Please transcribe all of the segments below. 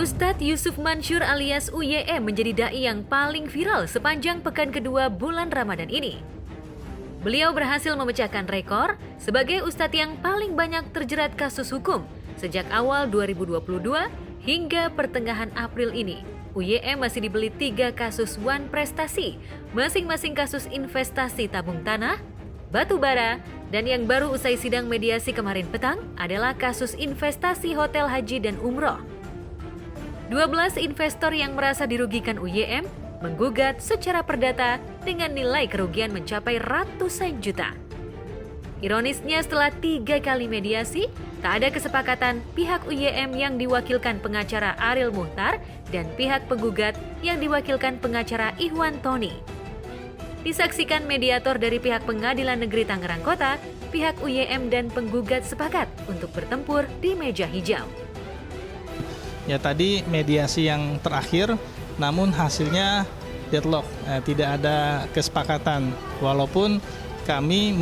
Ustadz Yusuf Mansur alias UYM menjadi dai yang paling viral sepanjang pekan kedua bulan Ramadan ini. Beliau berhasil memecahkan rekor sebagai ustadz yang paling banyak terjerat kasus hukum sejak awal 2022 hingga pertengahan April ini. UYM masih dibeli 3 kasus wan prestasi, masing-masing kasus investasi tabung tanah, batu bara, dan yang baru usai sidang mediasi kemarin petang adalah kasus investasi hotel haji dan umroh. 12 investor yang merasa dirugikan UYM menggugat secara perdata dengan nilai kerugian mencapai ratusan juta. Ironisnya setelah 3 kali mediasi, tak ada kesepakatan pihak UYM yang diwakilkan pengacara Ariel Muhtar dan pihak penggugat yang diwakilkan pengacara Ihwan Tony. Disaksikan mediator dari pihak Pengadilan Negeri Tangerang Kota, pihak UYM dan penggugat sepakat untuk bertempur di meja hijau. Ya tadi mediasi yang terakhir, namun hasilnya deadlock, tidak ada kesepakatan. Walaupun kami,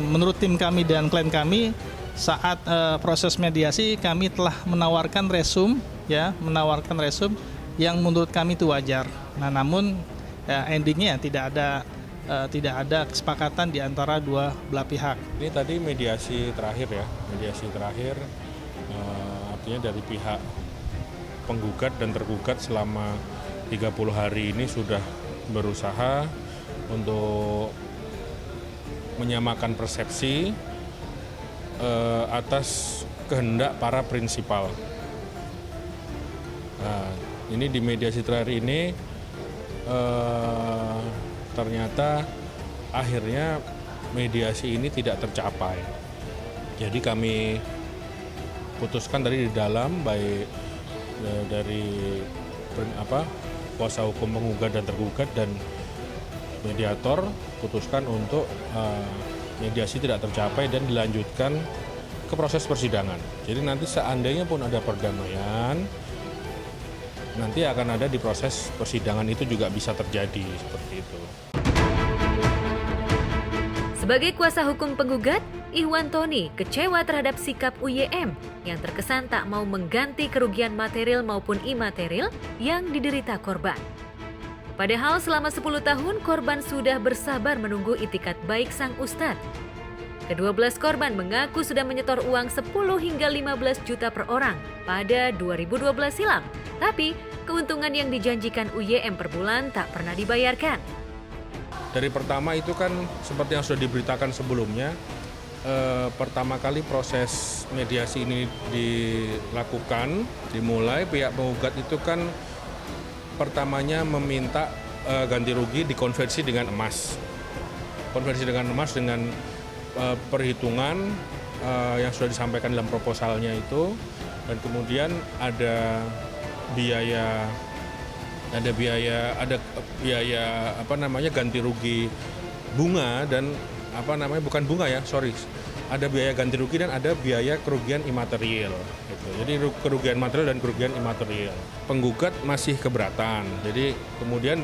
menurut tim kami dan klien kami, saat proses mediasi kami telah menawarkan resum yang menurut kami itu wajar. Nah, namun endingnya tidak ada kesepakatan di antara dua belah pihak. Ini tadi mediasi terakhir artinya dari pihak penggugat dan tergugat selama 30 hari ini sudah berusaha untuk menyamakan persepsi atas kehendak para prinsipal. Nah, ini di mediasi terakhir ini ternyata akhirnya mediasi ini tidak tercapai. Jadi kami putuskan tadi di dalam baik dari kuasa hukum penggugat dan tergugat dan mediator putuskan untuk mediasi tidak tercapai dan dilanjutkan ke proses persidangan. Jadi nanti seandainya pun ada perdamaian, nanti akan ada di proses persidangan itu juga bisa terjadi seperti itu. Sebagai kuasa hukum penggugat, Ihwan Tony kecewa terhadap sikap UYM yang terkesan tak mau mengganti kerugian material maupun imaterial yang diderita korban. Padahal selama 10 tahun korban sudah bersabar menunggu itikat baik sang ustadz. Ke-12 korban mengaku sudah menyetor uang 10 hingga 15 juta per orang pada 2012 silam, tapi keuntungan yang dijanjikan UYM per bulan tak pernah dibayarkan. Dari pertama itu kan seperti yang sudah diberitakan sebelumnya, pertama kali proses mediasi ini dimulai pihak penggugat itu kan pertamanya meminta ganti rugi dikonversi dengan emas. Konversi dengan emas dengan perhitungan yang sudah disampaikan dalam proposalnya itu, dan kemudian ada biaya ganti rugi bunga dan ada biaya ganti rugi dan ada biaya kerugian imaterial gitu. Jadi kerugian material dan kerugian imaterial. Penggugat masih keberatan. Jadi kemudian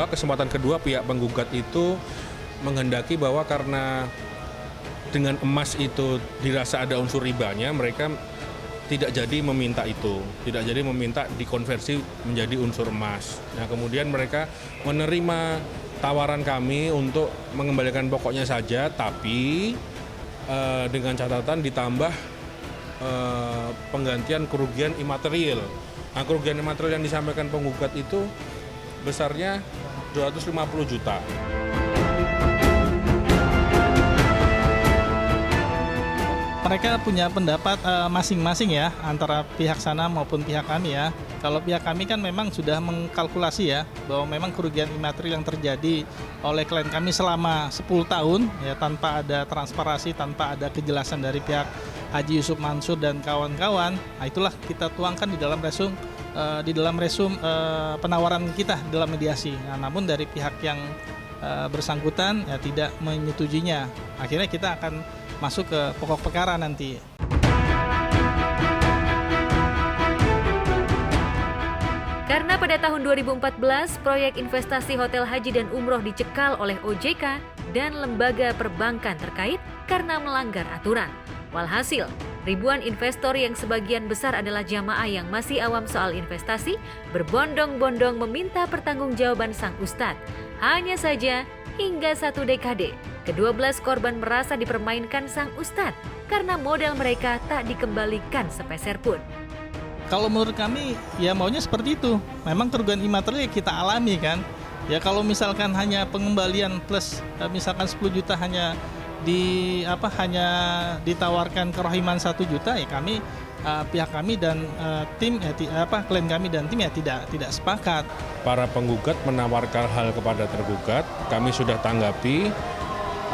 kesempatan kedua pihak penggugat itu menghendaki bahwa karena dengan emas itu dirasa ada unsur ribanya, mereka tidak jadi meminta dikonversi menjadi unsur emas. Nah, kemudian mereka menerima tawaran kami untuk mengembalikan pokoknya saja, tapi dengan catatan ditambah penggantian kerugian imaterial. Nah, kerugian imaterial yang disampaikan penggugat itu besarnya 250 juta. Mereka punya pendapat masing-masing ya, antara pihak sana maupun pihak kami ya. Kalau pihak kami kan memang sudah mengkalkulasi ya, bahwa memang kerugian imaterial yang terjadi oleh klien kami selama 10 tahun ya, tanpa ada transparansi, tanpa ada kejelasan dari pihak Haji Yusuf Mansur dan kawan-kawan. Nah, itulah kita tuangkan di dalam resum penawaran kita dalam mediasi. Nah, namun dari pihak yang bersangkutan ya tidak menyetujuinya. Akhirnya kita akan masuk ke pokok perkara nanti. Karena pada tahun 2014, proyek investasi hotel haji dan umroh dicekal oleh OJK dan lembaga perbankan terkait karena melanggar aturan. Walhasil, Ribuan investor yang sebagian besar adalah jamaah yang masih awam soal investasi berbondong-bondong meminta pertanggungjawaban sang ustadz. Hanya saja hingga 1 dekade, ke-12 korban merasa dipermainkan sang ustadz karena modal mereka tak dikembalikan sepeser pun. Kalau menurut kami ya maunya seperti itu. Memang kerugian imaterial kita alami kan. Ya kalau misalkan hanya pengembalian plus misalkan 10 juta hanya ditawarkan kerohiman 1 juta, ya kami pihak kami dan tim klien kami dan tim ya tidak sepakat. Para penggugat menawarkan hal kepada tergugat, kami sudah tanggapi.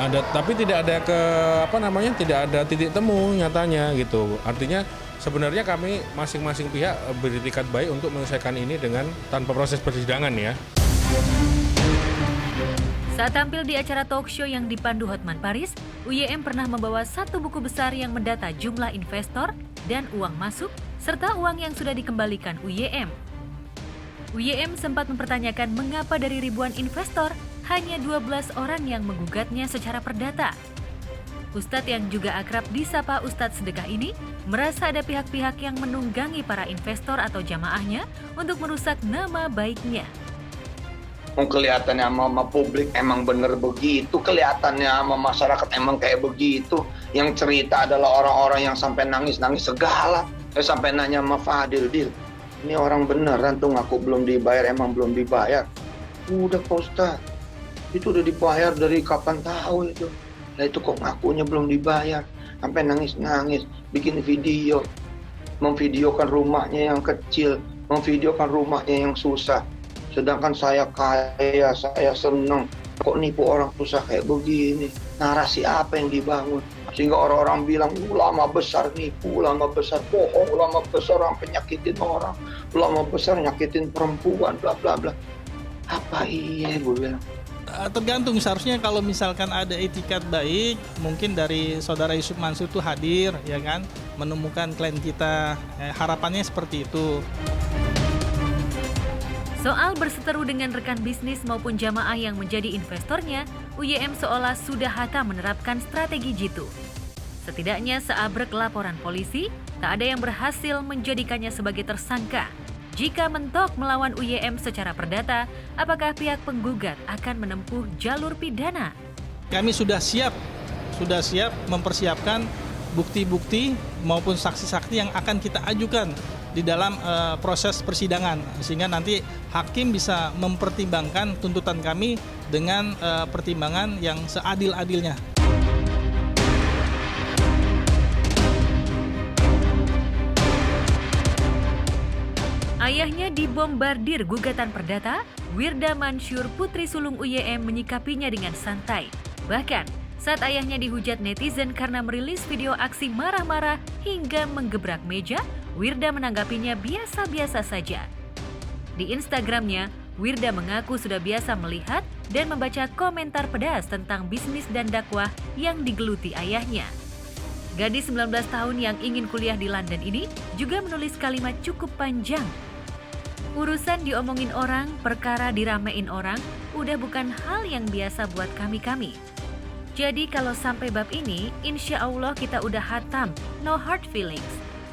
Tapi tidak ada tidak ada titik temu nyatanya gitu. Artinya sebenarnya kami masing-masing pihak beritikat baik untuk menyelesaikan ini dengan tanpa proses persidangan ya. Saat tampil di acara talk show yang dipandu Hotman Paris, UYM pernah membawa 1 buku besar yang mendata jumlah investor dan uang masuk, serta uang yang sudah dikembalikan UYM. UYM sempat mempertanyakan mengapa dari ribuan investor, hanya 12 orang yang menggugatnya secara perdata. Ustadz yang juga akrab disapa Ustadz Sedekah ini merasa ada pihak-pihak yang menunggangi para investor atau jamaahnya untuk merusak nama baiknya. Kelihatannya sama publik emang bener begitu, kelihatannya sama masyarakat emang kayak begitu. Yang cerita adalah orang-orang yang sampai nangis-nangis segala. Sampai nanya sama Fadil, Dil, ini orang beneran tuh ngaku belum dibayar, emang belum dibayar. Udah Pak Ustadz, itu udah dibayar dari kapan tahu itu. Nah itu kok ngakunya belum dibayar, sampai nangis-nangis, bikin video, memvideokan rumahnya yang kecil, memvideokan rumahnya yang susah. Sedangkan saya kaya, saya seneng, kok nipu orang susah kayak begini. Narasi apa yang dibangun? Sehingga orang-orang bilang, ulama besar nipu, ulama besar bohong, ulama besar sampai nyakitin orang, ulama besar nyakitin perempuan, bla bla bla. Apa iya gue bilang? Tergantung, seharusnya kalau misalkan ada etikat baik, mungkin dari saudara Yusuf Mansur itu hadir, ya kan, menemukan klien kita, harapannya seperti itu. Soal berseteru dengan rekan bisnis maupun jamaah yang menjadi investornya, UYM seolah sudah hatam menerapkan strategi jitu. Setidaknya seabrek laporan polisi, tak ada yang berhasil menjadikannya sebagai tersangka. Jika mentok melawan UYM secara perdata, apakah pihak penggugat akan menempuh jalur pidana? Kami sudah siap mempersiapkan bukti-bukti maupun saksi-saksi yang akan kita ajukan di dalam proses persidangan, sehingga nanti hakim bisa mempertimbangkan tuntutan kami dengan pertimbangan yang seadil-adilnya. Ayahnya dibombardir gugatan perdata, Wirda Mansyur putri sulung UYM menyikapinya dengan santai. Bahkan, saat ayahnya dihujat netizen karena merilis video aksi marah-marah hingga menggebrak meja, Wirda menanggapinya biasa-biasa saja. Di Instagramnya, Wirda mengaku sudah biasa melihat dan membaca komentar pedas tentang bisnis dan dakwah yang digeluti ayahnya. Gadis 19 tahun yang ingin kuliah di London ini juga menulis kalimat cukup panjang. Urusan diomongin orang, perkara diramein orang, udah bukan hal yang biasa buat kami-kami. Jadi kalau sampai bab ini, insya Allah kita udah hatam, no hard feelings,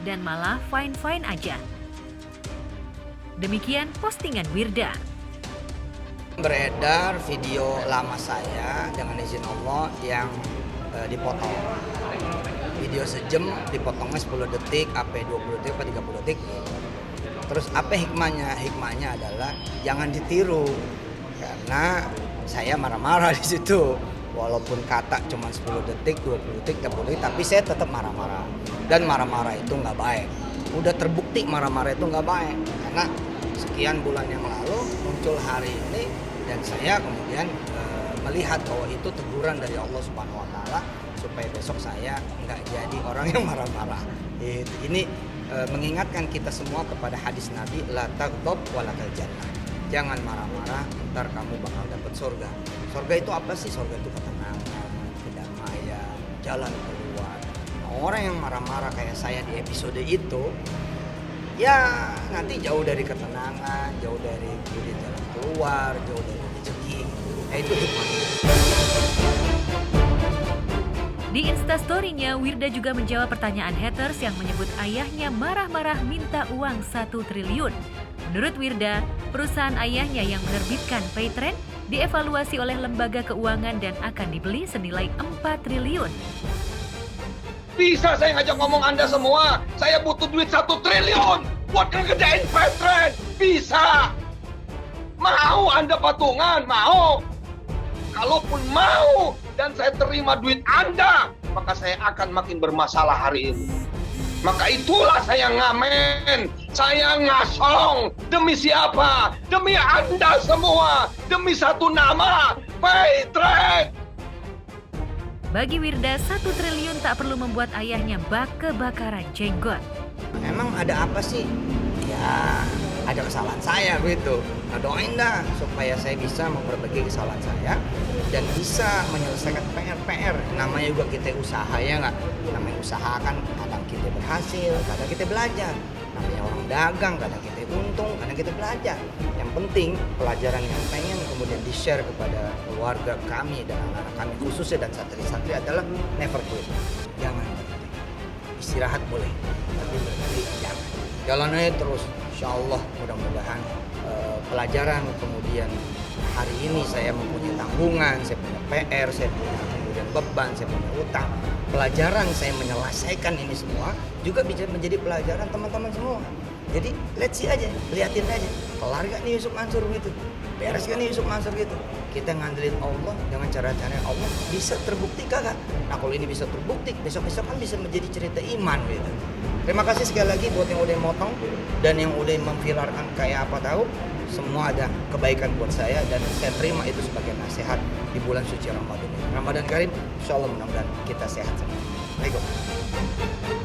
dan malah fine-fine aja. Demikian postingan Wirda. Beredar video lama saya dengan izin Allah yang dipotong. Video sejam dipotongnya 10 detik, apa 20 detik, apa 30 detik. Terus apa hikmahnya? Hikmahnya adalah jangan ditiru. Karena saya marah-marah di situ. Walaupun kata cuma 10 detik, 20 detik, 30 detik, tapi saya tetap marah-marah. Dan marah-marah itu nggak baik. Udah terbukti marah-marah itu nggak baik. Karena sekian bulan yang lalu muncul hari ini dan saya kemudian melihat bahwa itu teguran dari Allah Subhanahu Wa Taala supaya besok saya nggak jadi orang yang marah-marah. Ini mengingatkan kita semua kepada hadis Nabi, la taghdab walakal jannah. Jangan marah-marah, ntar kamu bakal dapat surga. Surga itu apa sih? Surga itu ketenangan, kedamaian, jalan keluar. Nah, orang yang marah-marah kayak saya di episode itu, ya nanti jauh dari ketenangan, jauh dari jalan keluar, jauh dari rezeki. Itu hikmahnya. Di Instastory-nya, Wirda juga menjawab pertanyaan haters yang menyebut ayahnya marah-marah minta uang 1 triliun. Menurut Wirda, perusahaan ayahnya yang menerbitkan Paytrend dievaluasi oleh lembaga keuangan dan akan dibeli senilai 4 triliun. Bisa saya ngajak ngomong Anda semua. Saya butuh duit 1 triliun buat ngekerjain Paytrend. Bisa. Mau Anda patungan? Mau. Kalaupun mau dan saya terima duit Anda, maka saya akan makin bermasalah hari ini. Maka itulah saya ngamen, saya ngasong. Demi siapa? Demi Anda semua. Demi satu nama, Paytrend. Bagi Wirda, 1 triliun tak perlu membuat ayahnya bak kebakaran jenggot. Emang ada apa sih? Ya, ada kesalahan saya begitu. Nah, doain dah supaya saya bisa memperbaiki kesalahan saya dan bisa menyelesaikan PR-PR. Namanya juga kita usaha, ya nggak? Namanya usaha kan kadang kita berhasil, kadang kita belajar. Namanya orang dagang, kadang kita untung, kadang kita belajar. Yang penting pelajaran yang pengen kemudian di-share kepada keluarga kami dan anak-anak kami khususnya dan santri-santri adalah never quit. Jangan berhenti. Istirahat boleh, tapi berhenti jangan. Jalan aja terus, insya Allah mudah-mudahan pelajaran kemudian hari ini saya mempunyai tanggungan, saya punya PR, saya punya kemudian beban, saya punya utang. Pelajaran saya menyelesaikan ini semua juga bisa menjadi pelajaran teman-teman semua. Jadi let's see aja, liatin aja. Kelar gak nih Yusuf Mansur gitu? Beres gak nih Yusuf Mansur gitu? Kita ngandelin Allah dengan cara-cara Allah bisa terbukti kagak? Nah kalau ini bisa terbukti, besok-besok kan bisa menjadi cerita iman gitu. Terima kasih sekali lagi buat yang udah motong dan yang udah memviralkan kayak apa tahu. Semua ada kebaikan buat saya dan saya terima itu sebagai nasihat di bulan suci Ramadan ini. Ramadan Karim, insya Allah mudah-mudahan kita sehat semua. Assalamualaikum.